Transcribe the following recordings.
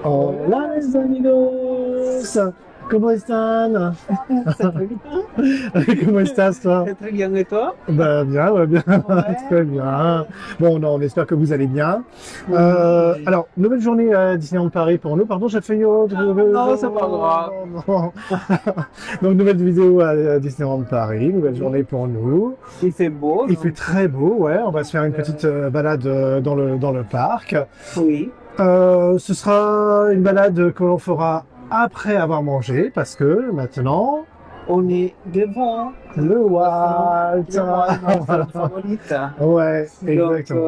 Hola, les amigos. ¿Cómo están? Comment estás, toi? Très bien, et toi? Bah, bien, ouais, bien. Ouais. Très bien. Bon, non, on espère que vous allez bien. Alors, nouvelle journée à Disneyland Paris pour nous. Pardon, j'ai fait Non, c'est pas grave. Non. Donc, nouvelle vidéo à Disneyland Paris. Nouvelle journée pour nous. Il fait beau. Il donc, fait très beau, ouais. On va se faire une petite balade dans le parc. Oui. Ce sera une balade que l'on fera après avoir mangé, parce que maintenant, On est devant le Walt. notre favorite. Ouais, Donc, exactement.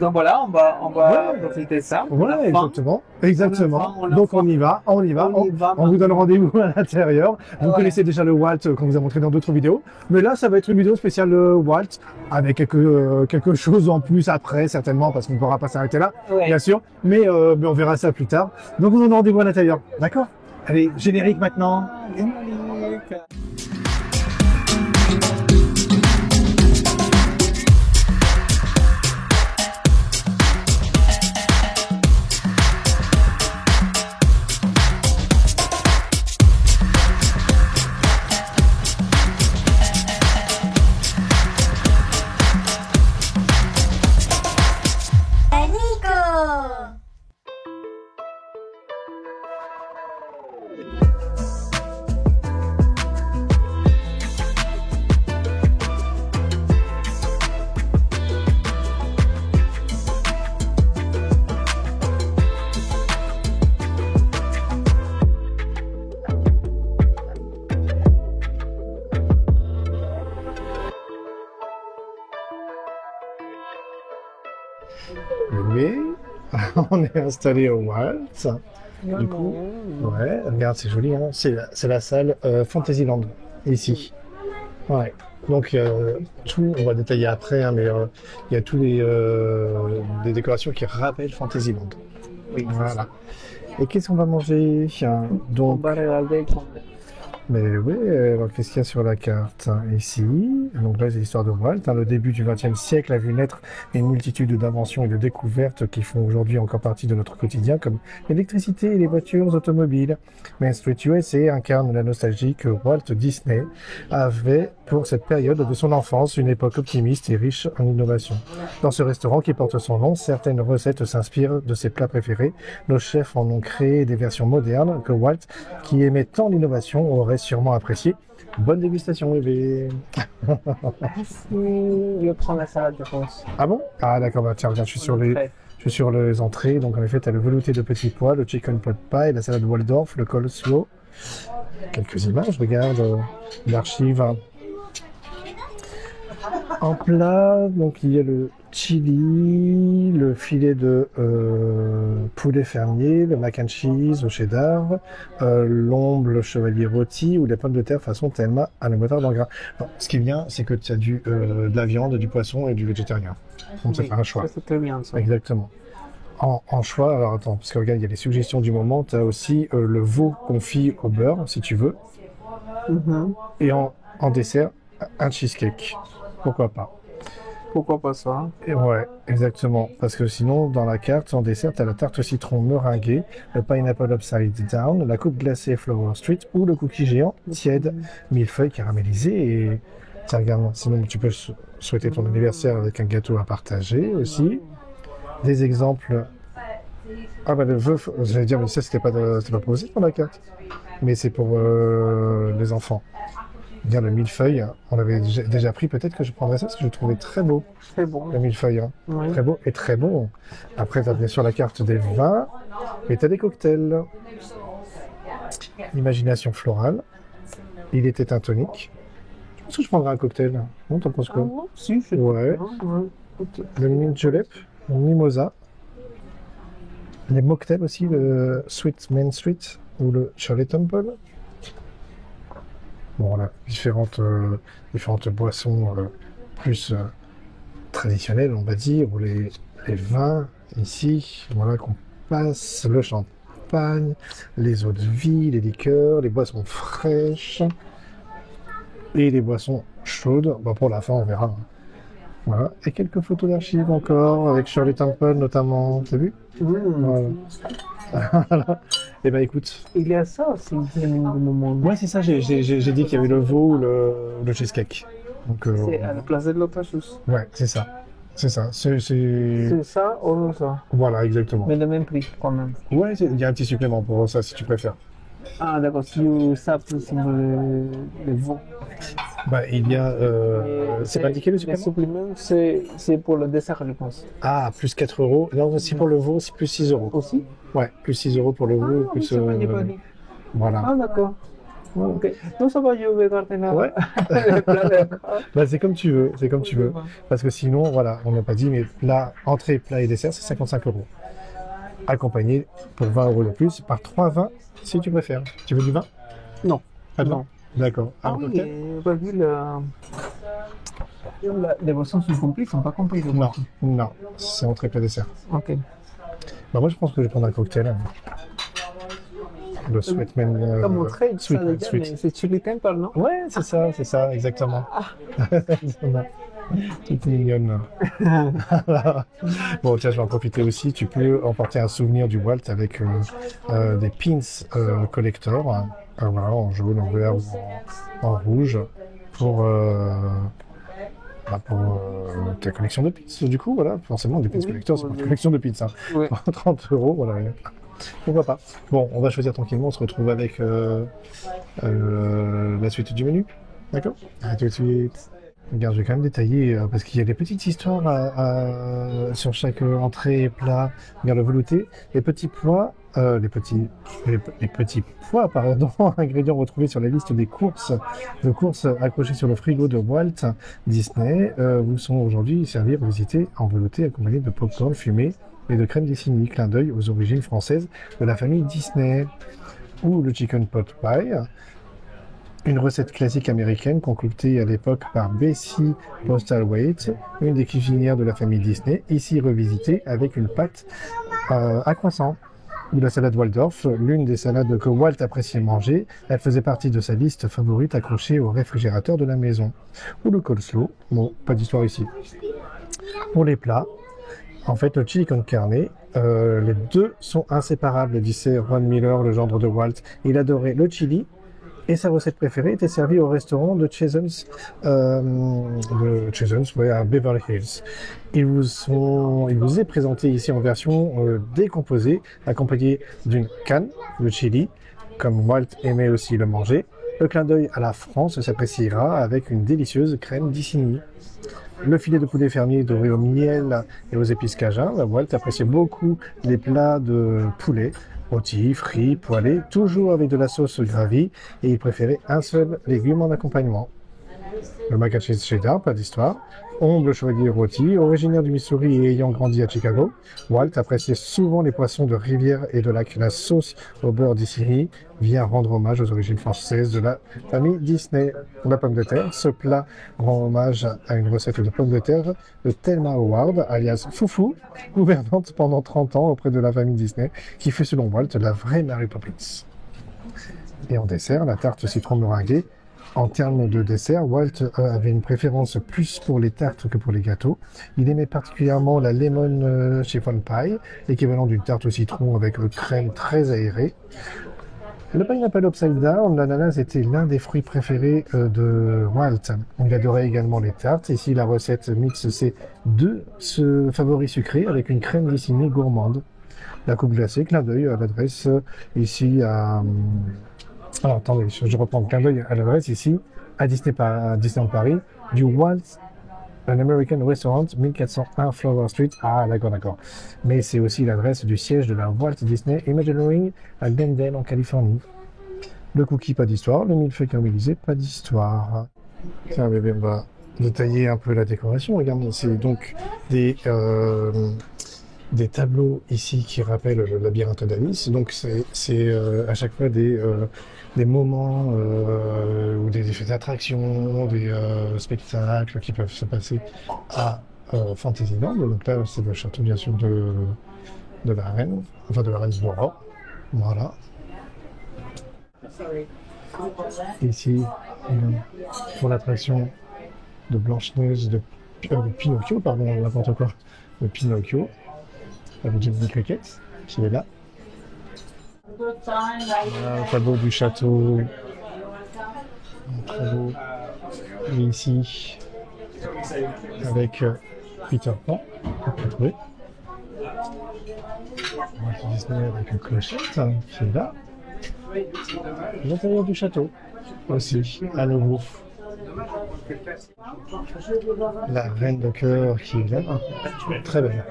donc voilà, on va Ouais. profiter de ça. Ouais, exactement. Exactement. On a Donc faim. on y va. On y va On vous donne rendez-vous à l'intérieur. Vous Ouais. connaissez déjà le Walt qu'on vous a montré dans d'autres vidéos. Mais là, ça va être une vidéo spéciale Walt, avec quelque chose en plus après, certainement, parce qu'on ne pourra pas s'arrêter là, Ouais. bien sûr. Mais on verra ça plus tard. Donc on vous donne rendez-vous à l'intérieur. D'accord? Allez, générique maintenant. Générique. Nico! Oui, on est installé au Walt. Du coup, ouais, regarde, c'est joli, hein. C'est la salle Fantasyland, ici. Ouais. Donc, tout, on va détailler après, hein, mais il y a tous des décorations qui rappellent Fantasyland. Oui, Voilà. Et qu'est-ce qu'on va manger? On Donc, va regarder. mais oui, alors, qu'est-ce qu'il y a sur la carte hein, ici? Donc là, c'est l'histoire de Walt. Hein, le début du XXe siècle a vu naître une multitude d'inventions et de découvertes qui font aujourd'hui encore partie de notre quotidien, comme l'électricité et les voitures automobiles. Main Street USA incarne la nostalgie que Walt Disney avait pour cette période de son enfance, une époque optimiste et riche en innovation. Dans ce restaurant qui porte son nom, certaines recettes s'inspirent de ses plats préférés. Nos chefs en ont créé des versions modernes que Walt, qui aimait tant l'innovation, aurait sûrement apprécié. Bonne dégustation, bébé. Je prends la salade, je pense. Ah bon? Ah d'accord, bah tiens, regarde, je suis sur les entrées. Donc en effet, tu as le velouté de petits pois, le chicken pot pie, la salade Waldorf, le coleslaw. Quelques images, regarde, l'archive. En plat, donc il y a le chili, le filet de poulet fermier, le mac and cheese au cheddar, l'omble le chevalier rôti ou les pommes de terre façon Thelma à la moutarde en gras. Bon, ce qui est bien, c'est que tu as de la viande, du poisson et du végétarien. Donc ça fait un choix. Ça, c'est très bien, ça. Exactement. En choix, alors attends, parce que regarde, il y a les suggestions du moment. Tu as aussi le veau confit au beurre, si tu veux. Mhm. Et en dessert, un cheesecake. Pourquoi pas? Pourquoi pas ça? Et ouais, exactement. Parce que sinon, dans la carte, en dessert, tu as la tarte au citron meringuée, le pineapple upside down, la coupe glacée Flower Street ou le cookie géant tiède, millefeuille caramélisé. Et tiens, regarde, sinon tu peux souhaiter ton anniversaire avec un gâteau à partager aussi. Des exemples. Ah bah le vœu, j'allais dire, mais ça c'était pas proposé pour la carte. Mais c'est pour les enfants. Regarde le millefeuille, on l'avait déjà pris, peut-être que je prendrais ça parce que je le trouvais très beau, Très bon. le millefeuille. Hein. Oui. Très beau et très bon. Après, tu as bien sûr la carte des vins et tu as des cocktails. Imagination florale. Il était un tonique. Je pense que je prendrais un cocktail. Non, t'en penses Ah quoi? bon? Si, je Ouais. Le mint julep, le mimosa. Les mocktails aussi, le Sweet Main Street ou le Shirley Temple. Bon, voilà, différentes boissons plus traditionnelles, on va dire, ou les vins ici, voilà, qu'on passe, le champagne, les eaux de vie, les liqueurs, les boissons fraîches et les boissons chaudes. Bon, pour la fin, on verra. Voilà, et quelques photos d'archives encore, avec Shirley Temple notamment, t'as vu? Mmh. Voilà. Voilà. Eh ben écoute, Il y a ça aussi, le monde. ouais c'est ça, j'ai dit qu'il y avait le veau ou le cheesecake. Donc C'est à la place de l'otage aussi. ouais, c'est ça. C'est ça. C'est ça ou ça? Voilà, exactement. Mais le même prix quand même. Ouais, il y a un petit supplément pour ça si tu préfères. Ah d'accord, si ça plus le veau. Bah, il y a. Et C'est pas indiqué le Les supplément? suppléments, c'est pour le dessert, je pense. Ah, plus 4 euros. Non, si pour le veau, c'est plus 6 euros. Aussi? Ouais, plus 6 euros pour le veau, Ah, plus. c'est pas, j'ai pas dit. Voilà. Ah d'accord. Ok. Non, ça va, je vais garder là. Ouais. Les plats, d'accord. Bah, c'est comme tu veux, c'est comme tu veux. Parce que sinon, voilà, on n'a pas dit, mais plat, entrée, plat et dessert, c'est 55 euros. Accompagné pour 20 euros de plus par 3 vins si tu préfères. Tu veux du vin? Non. Pas de vin? Non. D'accord. Ah Un oui, cocktail? j'ai vu les boissons sont comprises, sont pas comprises. Non, non, c'est entrée, plat, dessert. Ok. Bah, moi, je pense que je vais prendre un cocktail. Hein. Le Sweetman. Comme entrée, ça Sweetman, veut dire, mais c'est chili temple, non? Ouais, c'est ça, exactement. Toute mignonne. Bon, tiens, je vais en profiter aussi. Tu peux emporter un souvenir du Walt avec des pins collector, hein, voilà, en jaune, en vert ou en rouge, pour, ta collection de pins. Du coup, voilà, forcément, des pins Oui, collector, c'est pas oui. une collection de pins. Hein. Oui. 30 euros, voilà. Pourquoi pas. Bon, on va choisir tranquillement. On se retrouve avec la suite du menu. D'accord? À tout de suite. Regarde, je vais quand même détailler parce qu'il y a des petites histoires sur chaque entrée et plat. Regarde le velouté, les petits pois, les petits pois, pardon, ingrédients retrouvés sur la liste des courses accrochées sur le frigo de Walt Disney vous sont aujourd'hui servis à visiter en velouté accompagnés de popcorn fumé et de crème Dissini, clin d'œil aux origines françaises de la famille Disney. Ou le chicken pot pie. Une recette classique américaine concoctée à l'époque par Bessie Postlethwaite, une des cuisinières de la famille Disney, ici revisitée avec une pâte à croissant. Ou la salade Waldorf, l'une des salades que Walt appréciait manger, elle faisait partie de sa liste favorite accrochée au réfrigérateur de la maison. Ou le coleslaw, bon, pas d'histoire ici. Pour les plats, en fait, le chili con carne, les deux sont inséparables, disait Ron Miller, le gendre de Walt. Il adorait le chili, et sa recette préférée était servie au restaurant de Chesons, à Beverly Hills. Il vous est présenté ici en version décomposée, accompagné d'une canne de chili, comme Walt aimait aussi le manger. Le clin d'œil à la France s'appréciera avec une délicieuse crème Dissini. Le filet de poulet fermier doré au miel et aux épices cajun. Walt appréciait beaucoup les plats de poulet, rôti, frit, poêlé, toujours avec de la sauce gravie, et il préférait un seul légume en accompagnement. Le mac and cheese cheddar, pas d'histoire. Omble chevalier rôti, originaire du Missouri et ayant grandi à Chicago, Walt appréciait souvent les poissons de rivière et de lac. La sauce au beurre Dissini vient rendre hommage aux origines françaises de la famille Disney. La pomme de terre, ce plat rend hommage à une recette de pommes de terre de Thelma Howard, alias Foufou, gouvernante pendant 30 ans auprès de la famille Disney, qui fut selon Walt la vraie Mary Poppins. Et en dessert, la tarte citron meringuée. En termes de dessert, Walt avait une préférence plus pour les tartes que pour les gâteaux. Il aimait particulièrement la lemon chiffon pie, l'équivalent d'une tarte au citron avec crème très aérée. Le pineapple upside down, l'ananas était l'un des fruits préférés de Walt. Il adorait également les tartes. Ici, la recette mixe ses deux favoris sucrés avec une crème Dissini gourmande. La coupe glacée, clin d'œil à l'adresse ici à... Alors attendez, je reprends le clin d'œil à l'adresse ici, à Disneyland Paris, du Walt An American Restaurant, 1401 Flower Street. Ah d'accord. Mais c'est aussi l'adresse du siège de la Walt Disney Imagineering à Glendale en Californie. Le cookie, pas d'histoire. Le millefeuille caramélisé, pas d'histoire. Tiens bébé, on va détailler un peu la décoration. Regarde, c'est donc des tableaux ici qui rappellent le labyrinthe d'Alice. Donc c'est à chaque fois des moments ou des effets d'attraction, des spectacles qui peuvent se passer à Fantasyland. Donc là, c'est le château bien sûr de la reine, enfin de la reine Flora. Voilà. Ici, pour l'attraction de Blanche-Neige, de Pinocchio, pardon, n'importe quoi, de Pinocchio, avec Jiminy Cricket, qui est là. Voilà, le tableau du château. Très beau. Et ici, avec Peter Pan, on peut trouver. Walt Disney avec une clochette qui est là. L'intérieur du château aussi, à nouveau. La reine de cœur qui est là, très belle.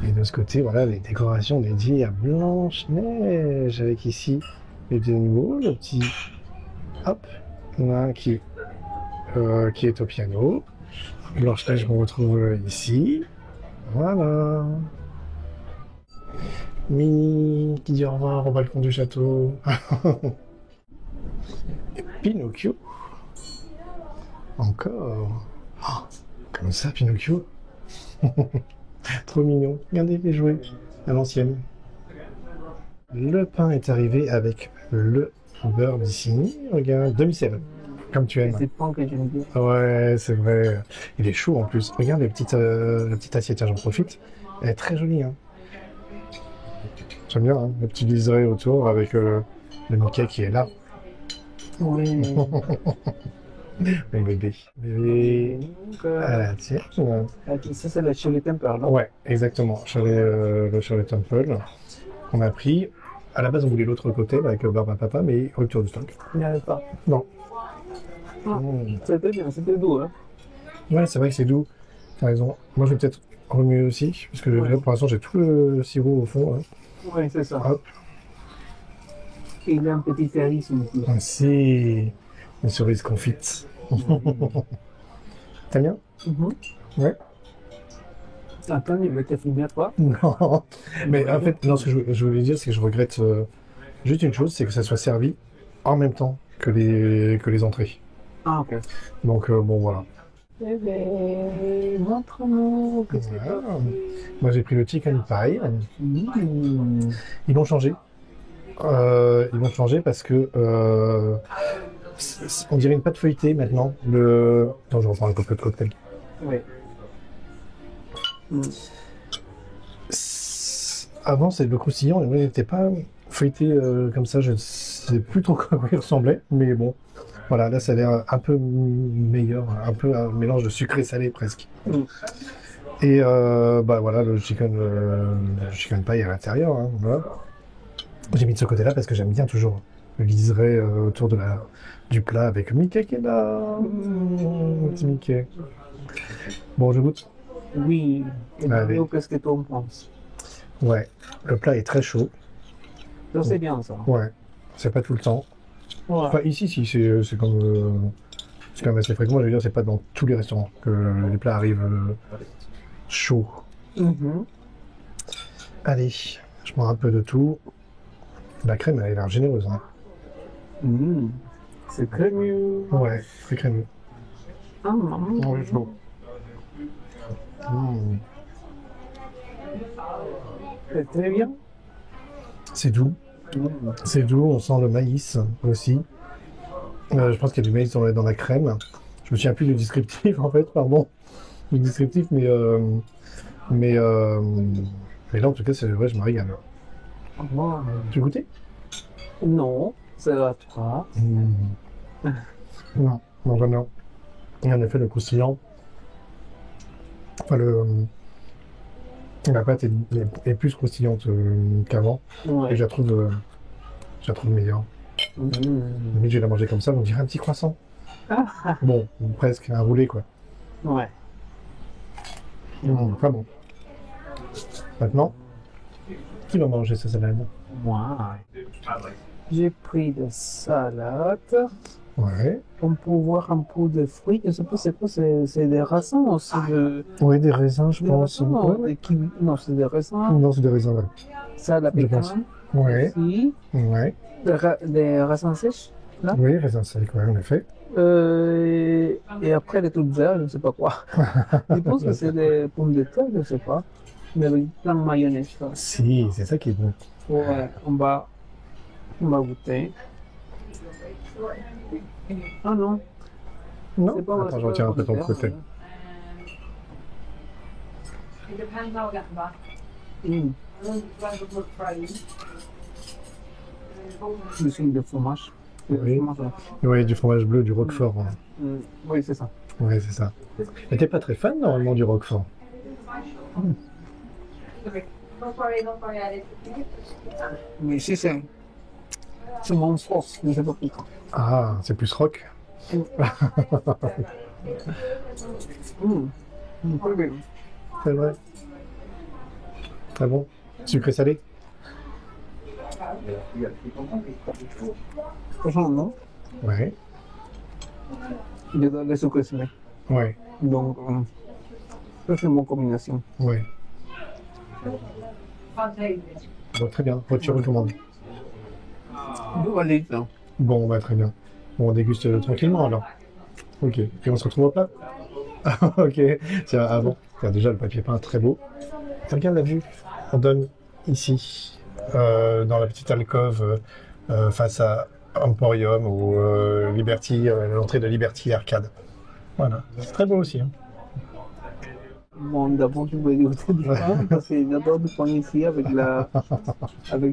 Et de ce côté, voilà les décorations dédiées à Blanche-Neige, avec ici les petits animaux, le petit hop, là qui est au piano. Blanche-Neige qu'on retrouve ici. Voilà. Minnie qui dit au revoir au balcon du château. Et Pinocchio. Encore. Oh, comme ça, Pinocchio. Trop mignon. Regardez les jouets à l'ancienne. Le pain est arrivé avec le beurre d'ici. Regarde, demi-sel, comme tu aimes. C'est le pain que j'aime bien. Ouais, c'est vrai. Il est chaud en plus. Regarde la petite assiette, tiens, j'en profite. Elle est très jolie. Hein. J'aime bien, hein, le petit liseré autour avec le Mickey qui est là. Oui. Mon bébé. Bébé. Ah la tienne. Ça, c'est la Shirley Temple, non? Ouais, exactement. Le Shirley Temple qu'on a pris. À la base, on voulait l'autre côté avec Barbe à Papa, mais rupture de stock. Il n'y avait pas. Non. Ah, c'était bien, c'était doux. Hein. Ouais, c'est vrai que c'est doux. T'as raison. Moi, je vais peut-être remuer aussi, parce que pour l'instant, j'ai tout le sirop au fond. Hein. Oui, c'est ça. Hop. Et il a un petit charisme. C'est une cerise confite. T'aimes bien? Ouais. Attends, il va te filmer à toi? Non. Mais en fait, non, ce que je voulais dire, c'est que je regrette juste une chose, c'est que ça soit servi en même temps que les entrées. Ah, ok. Donc, bon, voilà. Bébé, montre-nous que c'est Voilà. Moi, j'ai pris le chicken pie. Ils l'ont changé. Ils l'ont changé parce que on dirait une pâte feuilletée maintenant. Non, je reprends un peu de cocktail. Oui. Avant, c'est le croustillant, et moi, il n'était pas feuilleté comme ça. Je ne sais plus trop à quoi il ressemblait, mais bon. Voilà, là, ça a l'air un peu meilleur, un peu un mélange de sucré salé presque. Et bah voilà, le chicken pie à l'intérieur. Hein, voilà. J'ai mis de ce côté-là parce que j'aime bien toujours le liseré autour du plat avec Mickey qui est là. Petit Mickey. Bon, je goûte. Oui. Allez. Qu'est-ce que tu en penses? Ouais, le plat est très chaud. Ça, c'est bien ça. Ouais, c'est pas tout le temps. Ouais. Enfin, ici, si, c'est comme. C'est quand même assez fréquent. Je veux dire, c'est pas dans tous les restaurants que les plats arrivent chauds. Allez, je prends un peu de tout. La crème, elle a l'air généreuse. Hein. C'est crémeux. Ouais, c'est crémeux. Ah, maman. Ouais, c'est bon. C'est très bien. C'est doux. C'est doux, on sent le maïs aussi. Je pense qu'il y a du maïs dans la crème. Je me souviens plus du descriptif en fait, pardon. Du descriptif, mais là en tout cas, c'est vrai, je me régale. Tu as goûté? Non, c'est à toi. Non, non, vraiment. Et en effet, le croustillant, enfin la pâte est plus croustillante qu'avant. Ouais. Et je la trouve meilleure. Limite, je vais la manger comme ça, on dirait un petit croissant. Bon, presque, un roulé quoi. Ouais. Pas bon. Maintenant, qui va manger sa salade? Moi. J'ai pris de salade. Ouais. On peut voir un peu de fruits. Je sais pas c'est quoi, c'est des raisins aussi. Oui, des raisins, je Des pense. raisins, Ouais, non, ouais. des kiwis. Non, c'est des raisins. Non, c'est des raisins, ouais. Ça, la Je pense. pécan. Ouais. Aussi. Ouais. Des raisins sèches. Là. Oui, raisins secs, ouais, en effet. Et après, les trucs verts, je ne sais pas quoi. Je pense que c'est des pommes de terre, je ne sais pas. Mais avec plein de mayonnaise. Ça. Si, c'est ça qui est bon. Ouais, on va goûter. Ah non. Non? C'est pas Attends, c'est je pas retiens un peu pommes ton de terre, côté. Des signes de fromage. Oui. Fromage, ouais. Oui, du fromage bleu, du roquefort. Hein. Oui, c'est ça. Ouais, c'est ça. Mais t'es pas très fan normalement du roquefort. Mais ici, c'est mon force, je ne sais pas pourquoi. Ah, c'est plus rock. Très bien. C'est vrai. Très bon. Sucré salé. Franchement, non. Ouais. J'adore les sucres salés. Ouais. Donc, ça, c'est mon combinaison. Ouais. Bon, très bien. Toi, tu recommandes. Je valide, hein. Bon, bah, très bien. Bon, on déguste tranquillement alors. Ok. Et on se retrouve au plat. Ok. Tiens, avant. Tiens, déjà, le papier peint très beau. Regarde la vue. On donne ici, dans la petite alcôve, face à Emporium ou Liberty, l'entrée de Liberty Arcade. Voilà. C'est très beau aussi. Hein. Bon, d'abord, je voulais goûter du pain, parce que j'adore du pain ici avec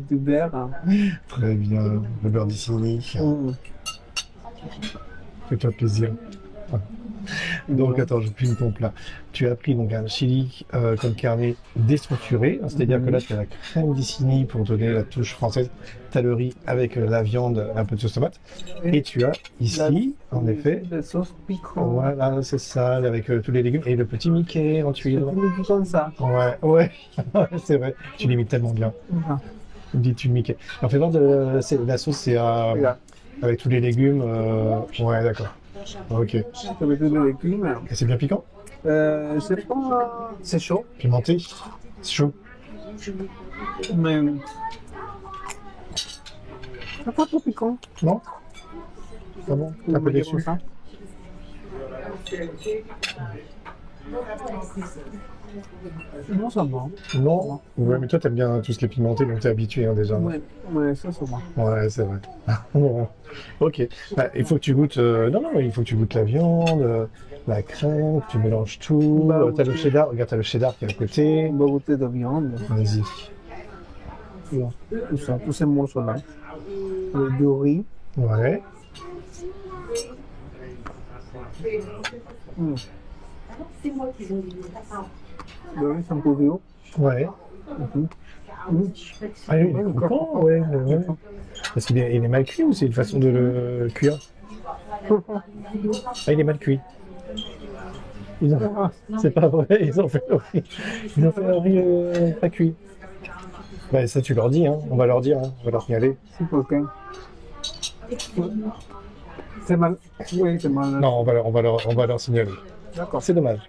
du beurre. Hein. Très bien. Le beurre d'Isigny. Fais-toi plaisir. Donc, attends, je filme ton plat. Tu as pris donc un chili con carne déstructuré, c'est-à-dire que là, tu as la crème d'Isigny pour donner la touche française. Tu as le riz avec la viande, un peu de sauce tomate. Et tu as ici, en effet, La sauce piquante. voilà, c'est ça, avec tous les légumes et le petit Mickey en tuile. C'est comme ça. Ouais, ouais, c'est vrai. Tu l'imites tellement bien. Dis-tu le Mickey. Alors, fais voir la sauce, c'est Regarde. avec tous les légumes. Ouais, d'accord. Ok. Et Avec tous les légumes. c'est bien piquant? C'est pas... C'est chaud, Pimenté? C'est chaud? mais... C'est pas trop piquant. Non? Ah bon? On Un peu va dire déçu? comme ça. Non, ça va. Non? Ouais, mais toi, t'aimes bien tout ce qui est pimenté, donc t'es habitué hein, déjà. Ouais, ça va. Ouais, c'est vrai. Bon. Ok. Bah, il faut que tu goûtes. Non, non, il faut que tu goûtes la viande, la crème, que tu mélanges tout. Bah, T'as le ok. cheddar. Regarde, t'as le cheddar qui est à côté. On va goûter de viande. Vas-y. Tout ça, tous ces morceaux-là. Le du riz. Ouais. Le riz, c'est un peu vieux. Ouais. Ah oui, il est coupant, ouais. Ouais. Parce qu'il est mal cuit ou c'est une façon de le cuire? Ah, il est mal cuit. C'est pas vrai, ils ont fait le riz. Ils ont fait le riz pas cuit. Bah, ça, tu leur dis, hein. On va leur dire, hein. On va leur signaler. C'est pour que... C'est mal. Oui, c'est mal. Non, on va leur signaler. D'accord. C'est dommage.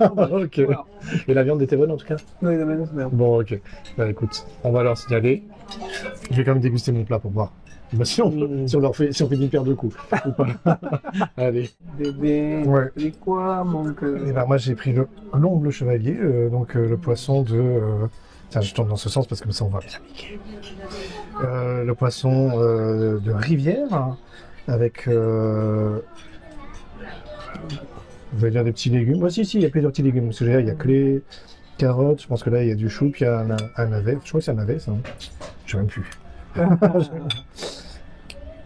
Ok. Voilà. Mais la viande était bonne en tout cas? Oui, de même, c'est bien. Bon, ok. Bah écoute, on va leur signaler. Je vais quand même déguster mon plat pour voir. Bah, si on fait une paire de coups. Ou pas. Allez. Bébé, Ouais. c'est quoi, mon cœur? Et ben moi j'ai pris le l'omble chevalier, donc le poisson de... Tiens, je tourne dans ce sens parce que comme ça on va bien niquer. Le poisson de rivière, hein, avec... vous allez dire des petits légumes. Moi, si, il y a plusieurs petits légumes. Parce que il y a que les carottes. Je pense que là, il y a du chou, puis il y a un navet. Je crois que c'est un navet, ça. Je sais même plus.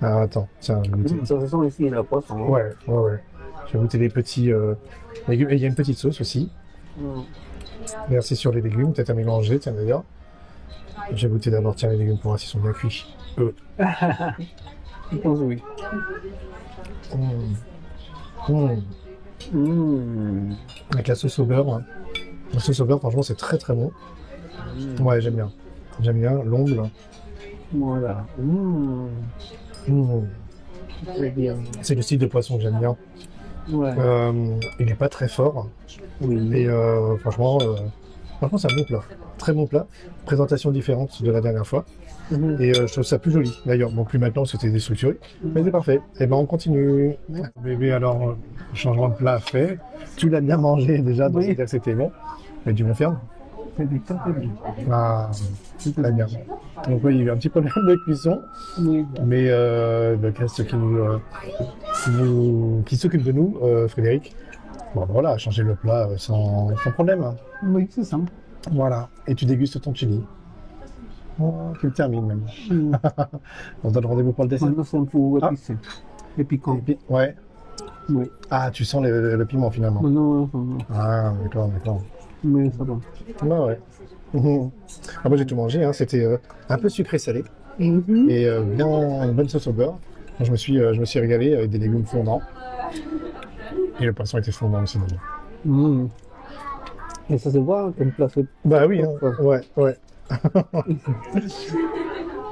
Alors, attends, tiens, je vais goûter. Ça sent ici le poisson. Ouais. Je vais goûter les petits légumes. Et il y a une petite sauce aussi. Merci sur les légumes, peut-être à mélanger, tiens d'ailleurs. Je vais goûter d'abord, tiens, les légumes pour voir s'ils sont bien cuits. Je pense oui. Avec la sauce au beurre. Hein. La sauce au beurre, franchement, c'est très très bon. Ouais, j'aime bien. J'aime bien l'ongle. Voilà. Très bien. C'est le style de poisson que j'aime bien. Ouais. Il n'est pas très fort. Oui. Et franchement, c'est un bon plat. Très bon plat. Présentation différente de la dernière fois. Et je trouve ça plus joli d'ailleurs. Bon, plus maintenant, c'était déstructuré. Mais c'est parfait. Et ben on continue. Bébé, alors, changement de plat fait. Tu l'as bien mangé déjà, donc c'est-à-dire que c'était bon. Mais du bon ferme. C'était très bien. Ah, très bien. Donc oui, il y a eu un petit problème de cuisson. Oui. Mais le cast qui s'occupe de nous, Frédéric, bon voilà, a changé le plat sans problème. Oui, c'est ça. Voilà. Et tu dégustes ton chili. Oh, tu le termines même. Mm. On se donne rendez-vous pour le dessert. Maintenant, c'est un peu Ah. épicé. Et piquant. Ouais. Oui. Ah, tu sens le piment finalement. Non, non, Ah, d'accord, d'accord. mais ça va. Bah ouais. Ah, moi j'ai tout mangé, hein. C'était un peu sucré-salé Mhm. et bien une bonne sauce au beurre. Je me suis régalé avec des légumes fondants. Et le poisson était fondant aussi d'ailleurs. Mm. Et ça se voit comme plat. Bah oui, hein. Ouais, ouais.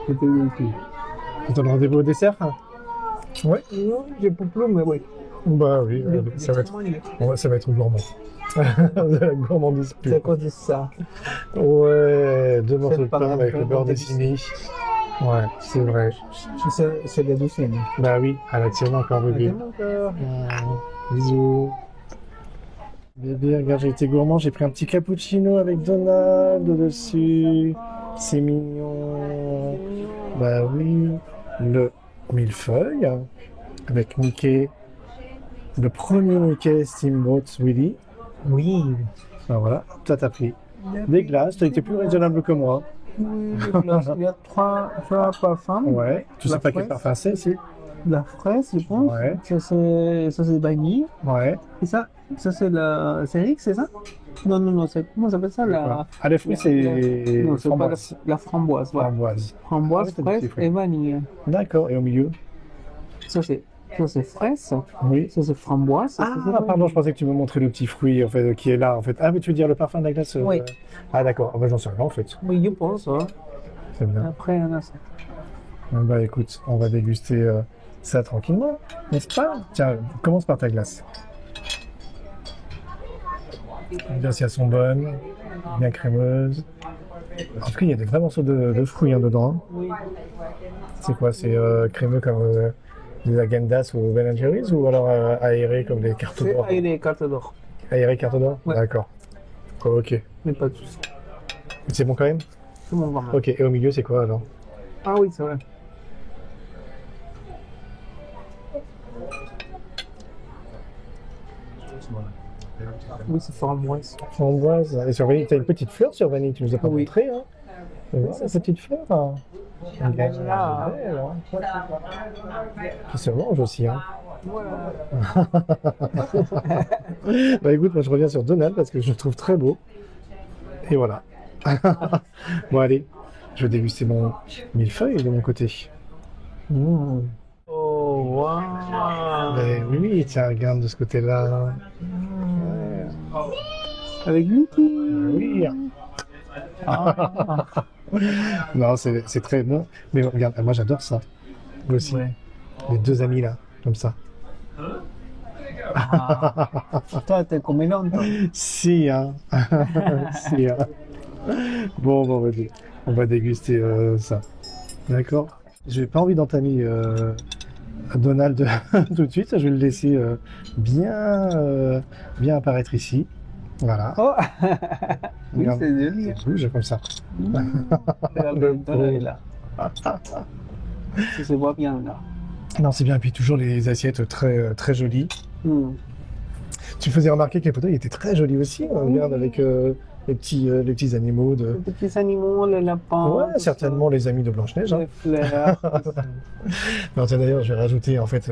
C'était utile. On donne rendez-vous au dessert? Ouais. Non, j'ai pas plus, mais oui. Bah oui, ça va être, ouais, ça va être gourmand. De la gourmandise C'est à pure. cause de ça. Ouais, deux morceaux de pas pain grave, avec le pas beurre grave. dessiné. Ouais, c'est vrai. C'est la douzaine. Bah oui, à la tienne encore bébé. Bisous. Bébé, regarde, j'ai été gourmand, j'ai pris un petit cappuccino avec Donald dessus. C'est mignon. Bah oui, le millefeuille avec Mickey. Le premier Mickey Steamboat Willie. Oui. Ben voilà, toi t'as pris des glaces, t'as été plus raisonnable que moi. Oui, il y a trois parfums. Ouais, tu sais La pas quel fraise. parfum c'est ici? La fraise, je pense. Ouais. Ça, c'est vanille. Ouais. Et ça c'est la. C'est Rick, c'est ça? Non, non, non. Comment ça s'appelle ça? La. Ah, les fruits, c'est Non, c'est pas framboise. la framboise. Voilà. Framboise. Framboise, Ah oui, t'as des petits fraise fruits. et vanille. D'accord, et au milieu? Ça, c'est fraise. Oui. Ça, c'est framboise. Ah, pardon, je pensais que tu me montrais le petit fruit en fait, qui est là en fait. Ah, mais tu veux dire le parfum de la glace? Oui. Ah, d'accord. Ah, bah, j'en sais rien en fait. Oui, je pense. Hein. C'est bien. Après, on a ça. Bah écoute, on va déguster ça tranquillement, n'est-ce pas? Tiens, commence par ta glace. Bien si elles sont bonnes, bien crémeuses. En tout cas, il y a des vrais morceaux de fruits hein, dedans. Hein. Oui. C'est quoi? C'est crémeux comme des Agendas ou Ben Jerry's ou alors aéré comme des cartes C'est d'or? avec des cartes d'or. Aéré carte d'or? Ouais. D'accord. Ok. Mais pas tous. C'est bon quand même? C'est mon grand-mère. Ok. Et au milieu, c'est quoi alors? Ah oui, c'est vrai. Oui, c'est framboise. Framboise. Et sur vanille, t'as une petite fleur sur vanille, tu nous as pas Oui. montré, hein? Tu vois, cette petite fleur. Hein. Elle est Là. belle, hein. Qui se mange aussi, hein. Voilà. Bah écoute, moi je reviens sur Donald parce que je le trouve très beau. Et voilà. Bon allez, je vais déguster mon millefeuille de mon côté. Oh, wow. Ben oui, tiens, regarde de ce côté-là. Ouais. Avec Mickey. Oui. Ah. Non, c'est très bon. Mais regarde, moi j'adore ça. Moi aussi. Ouais. Les deux amis là, comme ça. Ah. Toi, t'es comme une honte. Si, hein. Si, hein. Bon, vas-y. On va déguster ça. D'accord? J'ai pas envie d'entamer Donald tout de suite. Je vais le laisser bien apparaître ici. Voilà. Oh. Oui, Regarde. c'est joli. Il bouge comme ça. Regarde, elle est là. Ça se voit bien là. Non, c'est bien. Et puis toujours les assiettes très jolies. Hmm. Tu faisais remarquer que les fauteuils étaient très jolis aussi. Hein. Regarde avec les petits animaux de. Les petits animaux, les lapins. Ouais, tout certainement les amis de Blanche-Neige. ça. Hein. Les fleurs. Non, tiens, d'ailleurs, je vais rajouter en fait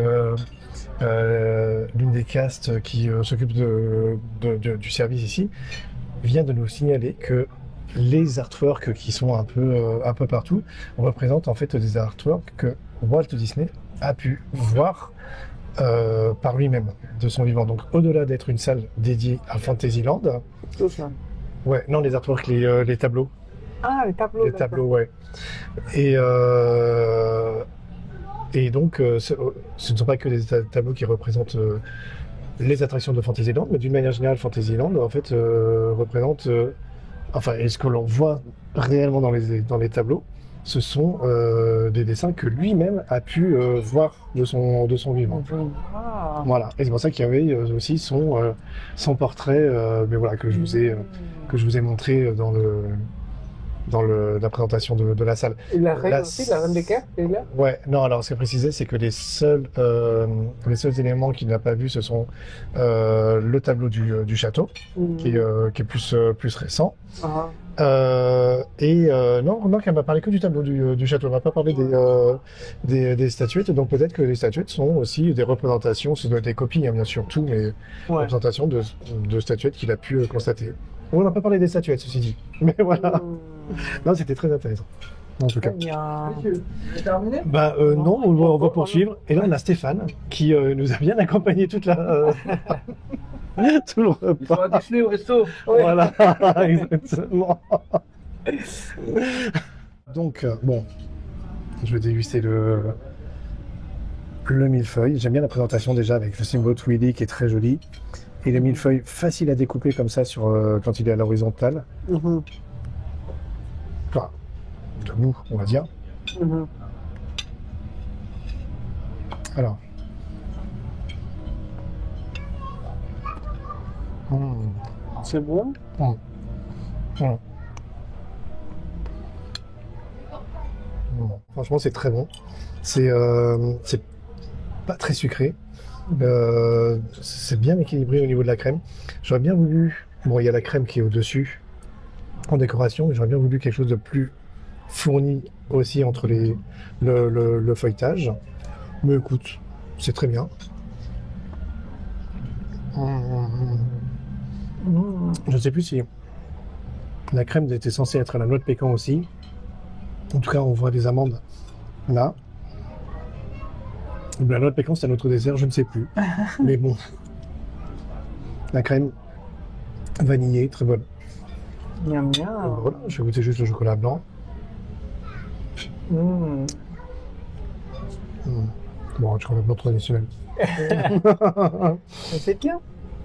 l'une des castes qui s'occupe du service ici vient de nous signaler que les artworks qui sont un peu partout représentent en fait des artworks que Walt Disney a pu voir par lui-même de son vivant. Donc au-delà d'être une salle dédiée à Fantasyland, Tout ça. ouais, non les artworks, les tableaux. Ah, les tableaux. Les tableaux, ouais. Et donc, ce ne sont pas que des tableaux qui représentent les attractions de Fantasyland, mais d'une manière générale, Fantasyland, en fait, représente... enfin, et ce que l'on voit réellement dans les tableaux, ce sont des dessins que lui-même a pu voir de son vivant. Ah. Voilà, et c'est pour ça qu'il y avait aussi son portrait, mais voilà, que je vous ai montré dans la présentation de la salle. Et la reine La- aussi, la reine des cartes, elle est là. Ouais, non, alors ce qui est précisé, c'est que les seuls éléments qu'il n'a pas vus, ce sont le tableau du château, qui est plus récent, Ah. Non, remarque, elle m'a parlé que du tableau du château. Elle m'a pas parlé des statuettes. Donc peut-être que les statuettes sont aussi des représentations, ce doit être des copies, hein, bien sûr, tout, mais Ouais. représentations de statuettes qu'il a pu constater. On n'a pas parlé des statuettes, ceci dit. Mais voilà. Non, c'était très intéressant. En tout cas. Très bien. C'est terminé? Bah non, on va poursuivre. Et là, on a Stéphane qui nous a bien accompagné toute tout le Il repas. sera décelé au resto. Voilà, exactement. Donc, bon, je vais déguster le millefeuille. J'aime bien la présentation déjà avec le symbole Twilly qui est très joli. Et le millefeuille facile à découper comme ça quand il est à l'horizontale. Mhm, Enfin, de mou, on va dire. mhm. Alors. Mmh. C'est bon? Mmh. Mmh. Mmh. Franchement, c'est très bon. C'est pas très sucré. C'est bien équilibré au niveau de la crème. J'aurais bien voulu. Bon, il y a la crème qui est au-dessus en décoration, mais j'aurais bien voulu quelque chose de plus fourni aussi entre le feuilletage. Mais écoute, c'est très bien. Je ne sais plus si la crème était censée être à la noix de pécan aussi. En tout cas, on voit des amandes là. La noix de pécan, c'est un autre dessert, je ne sais plus. Mais bon. La crème vanillée, très bonne. Miam, miam. Voilà, je vais goûter juste le chocolat blanc. Mm. Bon, un chocolat blanc traditionnel. C'est bien.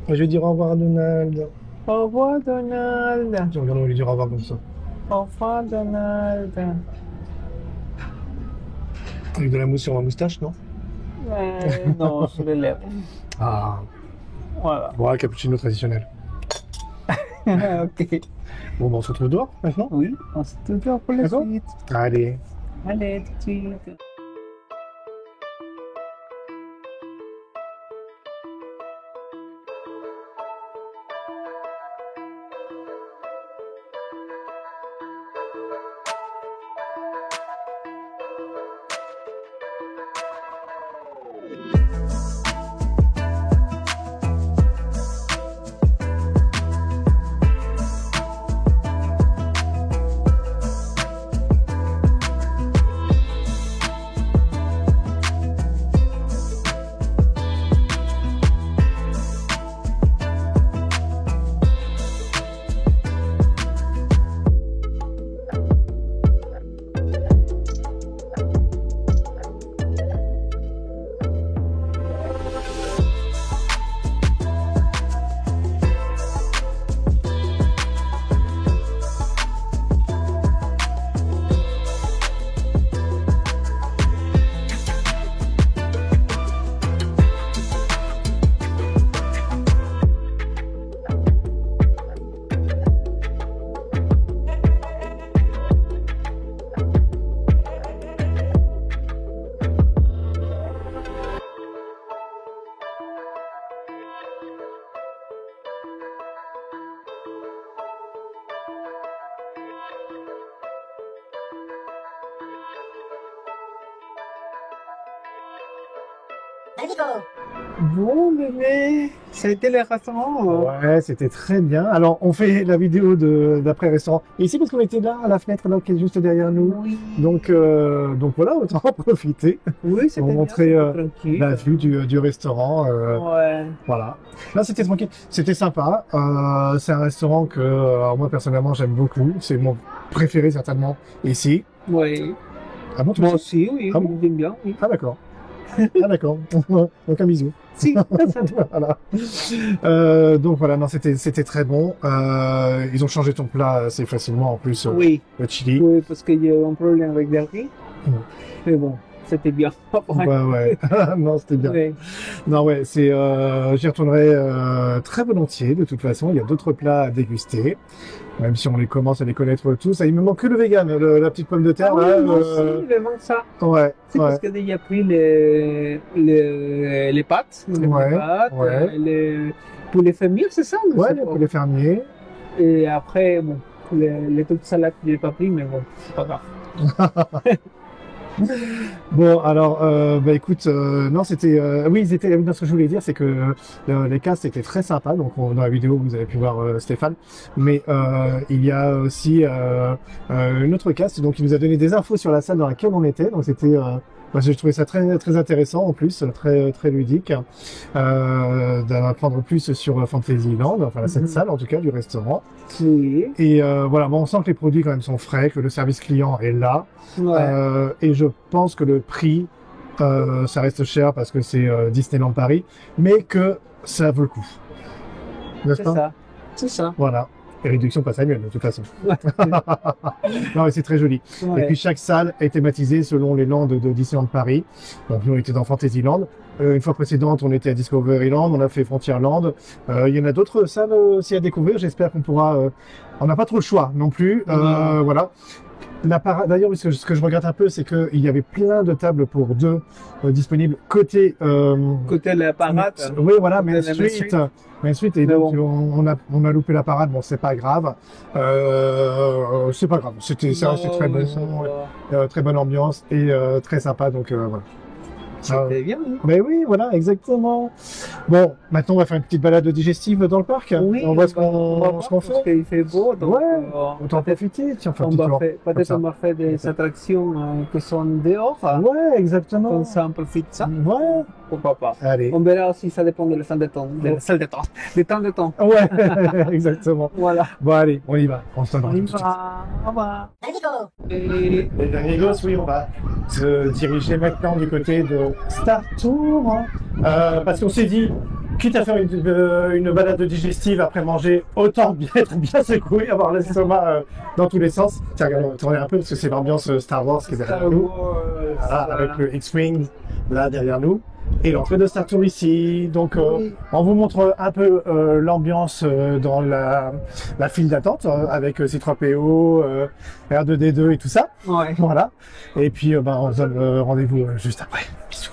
Je vais dire au revoir à Donald. Au revoir, Donald. Je regarde, on va lui dire au revoir comme ça. Au revoir, Donald. Avec de la mousse sur ma moustache, non? Non, sur les lèvres. Ah, Voilà. bon, un cappuccino traditionnel. Ok. Bon, ben, on se retrouve dehors maintenant. Oui, on se retrouve pour la D'accord. suite. Allez. Allez, tout de suite. Nico. Bon, bébé, ça a été le restaurant. Ouais, c'était très bien. Alors, on fait la vidéo d'après restaurant. Et ici, parce qu'on était là, à la fenêtre, là, qui est juste derrière nous. Oui, Donc voilà, autant en profiter. oui, c'était On bien, montrait, c'était tranquille. La vue du restaurant. Ouais. Voilà. Là, c'était tranquille. C'était sympa. C'est un restaurant que moi, personnellement, j'aime beaucoup. C'est mon préféré, certainement, ici. Oui. Ah bon, toi Moi aussi? aussi, oui, Ah bon j'aime bien, oui. Ah d'accord. Ah d'accord. Donc un bisou. Si, Voilà. Donc voilà, non, c'était très bon. Ils ont changé ton plat assez facilement en plus. oui. Le chili. Oui, parce qu'il y a eu un problème avec le riz. Mm. Mais bon, c'était bien. Ouais. Non, c'était bien. Oui. Non, ouais, j'y retournerai très volontiers. De toute façon, il y a d'autres plats à déguster. Même si on les commence à les connaître tous. Il me manque que le vegan, la petite pomme de terre. Ah là, oui, moi aussi, il me manque ça. Ouais, C'est ouais. parce que j'ai pris les pâtes, Ouais, pour les fermiers, c'est ça? Je Ouais, sais pas. pour les fermiers. Et après, bon, Les toutes salades que j'ai pas pris, mais bon, c'est pas grave. Bon, alors, bah écoute, non, c'était, oui, ils étaient, non, ce que je voulais dire, c'est que les castes étaient très sympas. Donc, dans la vidéo, vous avez pu voir Stéphane, mais il y a aussi une autre caste, donc il nous a donné des infos sur la salle dans laquelle on était. Donc, c'était, moi, j'ai trouvé ça très très intéressant en plus, très très ludique, d'en apprendre plus sur Fantasyland, enfin cette salle en tout cas du restaurant. Oui. Et voilà, bon, on sent que les produits quand même sont frais, que le service client est là. Ouais. Et je pense que le prix, ça reste cher parce que c'est Disneyland Paris, mais que ça vaut le coup. N'est-ce C'est pas? ça. C'est ça. Voilà. Et réduction passe annuelle de toute façon. Ouais. Non, mais c'est très joli. Ouais. Et puis chaque salle est thématisée selon les landes de Disneyland Paris. Donc nous on était dans Fantasyland. Une fois précédente, on était à Discoveryland, on a fait Frontierland. Il y en a d'autres salles aussi à découvrir. J'espère qu'on pourra. On n'a pas trop le choix non plus. Non. Voilà. D'ailleurs, ce que je regrette un peu, c'est qu'il y avait plein de tables pour deux disponibles côté. Côté la parade. Oui, voilà, Main Côté la Street. Main Street, et Mais donc bon. on a loupé la parade. Bon, c'est pas grave. C'est pas grave. C'était très bon, très bonne ambiance et très sympa. Donc voilà. C'était bien. Hein. Mais oui, voilà, exactement. Bon, maintenant on va faire une petite balade digestive dans le parc. Oui, On voit ce on va qu'on voir fait. parce qu'il fait beau. Donc, Ouais, autant profiter. Tiens, on fait un on petit va tour. faire, peut-être ça. on va faire des attractions qui sont dehors. Ouais, exactement. Comme ça, on profite de ça. Ouais. Pourquoi pas. Allez. On verra aussi, ça dépend de la salle de temps. De la salle de temps. Des temps de temps. Ouais, exactement. Voilà. Bon, allez, on y va. On se donne On y rendez-vous tout de suite. va. Au revoir. Nico. Et Les derniers gosses, oui, on va se diriger maintenant du côté de Star Tour. Parce qu'on s'est dit, quitte à faire une balade digestive après manger, autant être bien secoué, avoir l'estomac dans tous les sens. Tiens, regarde, tournez un peu parce que c'est l'ambiance Star Wars qui est derrière nous. Voilà, avec le X-Wing là derrière nous. Et l'entrée de Star Tour ici. Donc, on vous montre un peu l'ambiance dans la file d'attente avec C3PO, R2D2 et tout ça. ouais. Voilà. Et puis, on se donne rendez-vous juste après. Bisous.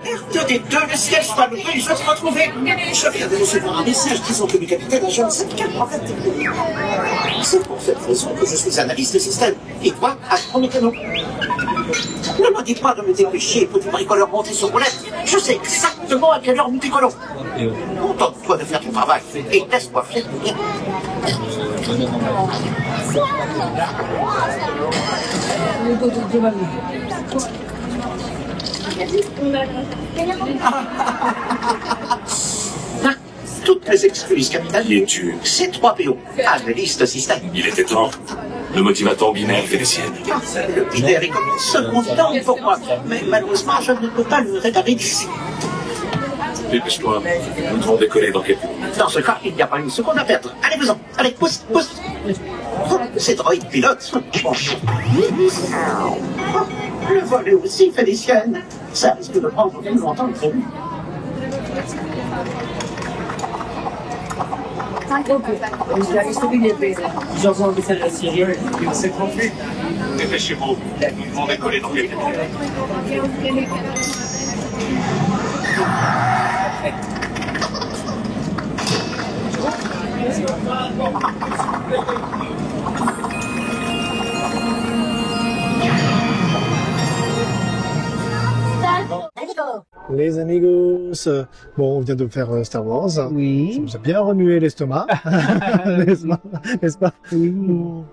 Merde des deux, le ciel soit levé, je vais te retrouver. Je viens de recevoir un message disant que le capitaine a je ne sais quel problème technique. C'est pour cette raison que je suis analyste de système. Et toi, astromécano. Ne me dis pas de me dépêcher, petit bricoleur monté sur roulette. Je sais exactement à quelle heure nous décollons. Contente-toi de faire ton travail et laisse-moi faire le mien. Toutes mes excuses, capitaine. Il est tué. C'est 3 PO. Analyste système. Il était temps. Le motivateur binaire fait des siennes. Le binaire est comme une seconde temps pour moi. Mais malheureusement, je ne peux pas le réparer ici. Dépêche-toi. Nous devons décoller dans quelques minutes. Dans ce cas, il n'y a pas une seconde à perdre. Allez-vous-en. Allez, pousse, pousse. Oh, c'est droïde pilote. Oh, le vol est aussi Félicienne. Ça risque de prendre plus longtemps que prévu. Dépêchez-vous. Nous devons décoller dans quelques minutes. Les amigos, bon, on vient de faire Star Wars. Ça Oui. nous a bien remué l'estomac, n'est-ce pas? Oui.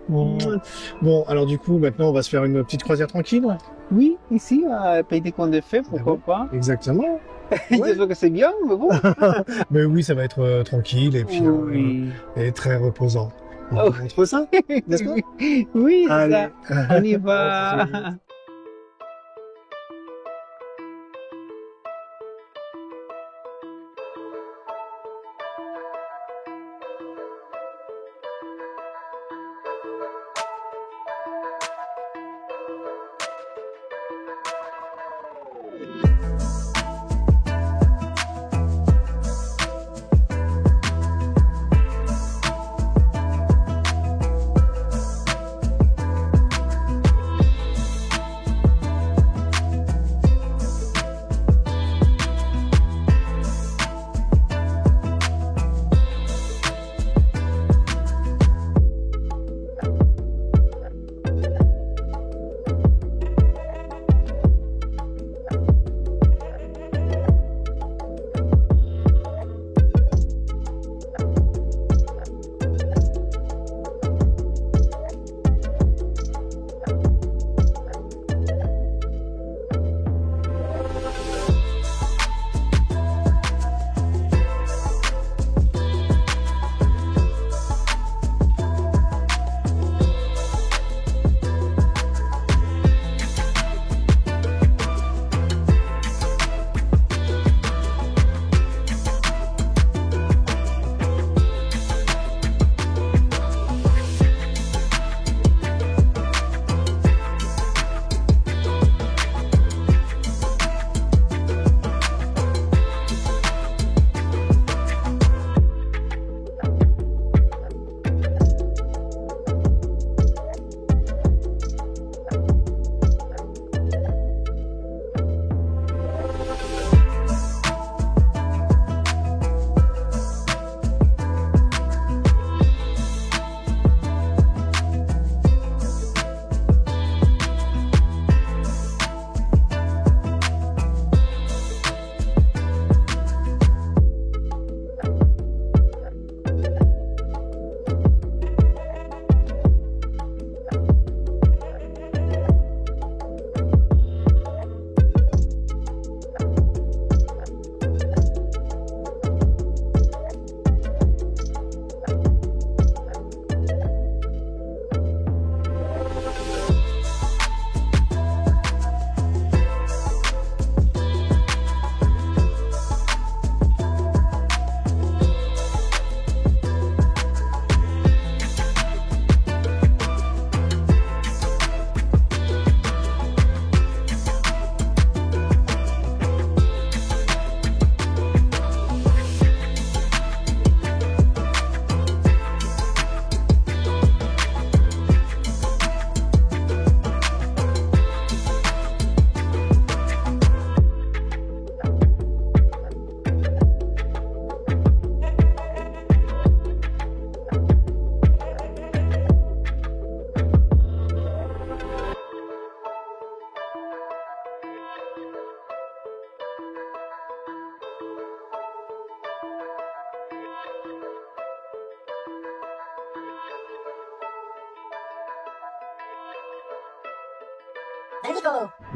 Bon, alors du coup, maintenant, on va se faire une petite croisière tranquille. Oui, ici, à Pays des Contes de Fées, pourquoi pas. Exactement. J'espère que c'est bien, mais bon. Mais oui, ça va être tranquille et puis Oui. et très reposant. Oh. On trouve ça, n'est-ce pas? Oui, c'est Allez. ça. On y va.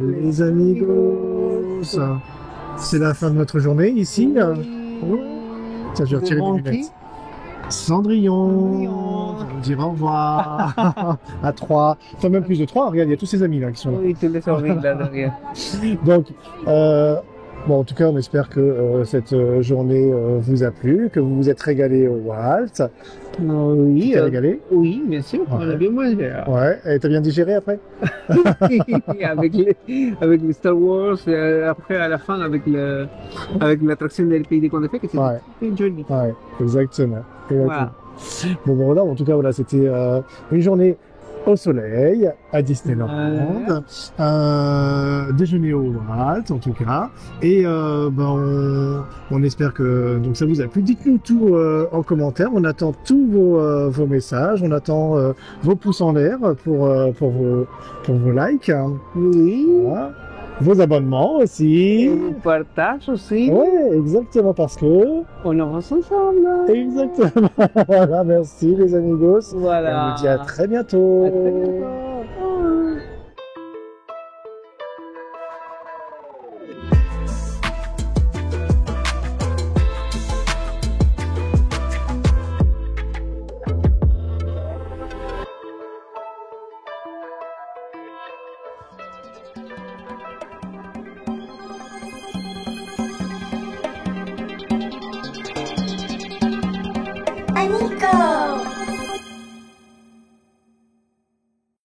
Les amigos. C'est la fin de notre journée ici. Tiens, je vais retirer mes lunettes. Cendrillon. On va dire au revoir. À 3. Enfin, même plus de 3. Regarde, il y a tous ses amis là qui sont là. Oui, tous les amis là derrière. Donc, bon, en tout cas, on espère que cette journée vous a plu, que vous vous êtes régalé au Walt. Oui, Tu t'es régalé? oui, bien sûr, on a bien mangé. Ouais, et t'as bien digéré après? avec les Star Wars, après à la fin avec l'attraction des pays des contes de fées, que c'était Ouais. joli. Ouais, exactement. Voilà. Bon, bon, voilà, en tout cas, voilà, c'était une journée au soleil, à Disneyland, déjeuner au Walt, en tout cas, et ben, on espère que donc ça vous a plu. Dites-nous tout en commentaire, on attend tous vos messages, on attend vos pouces en l'air pour vos likes, Oui. voilà. Vos abonnements aussi. Et le partage aussi. Ouais, exactement, parce que... On avance ensemble. Exactement. Voilà, merci les amigos. Voilà. Et on vous dit à très bientôt. À très bientôt.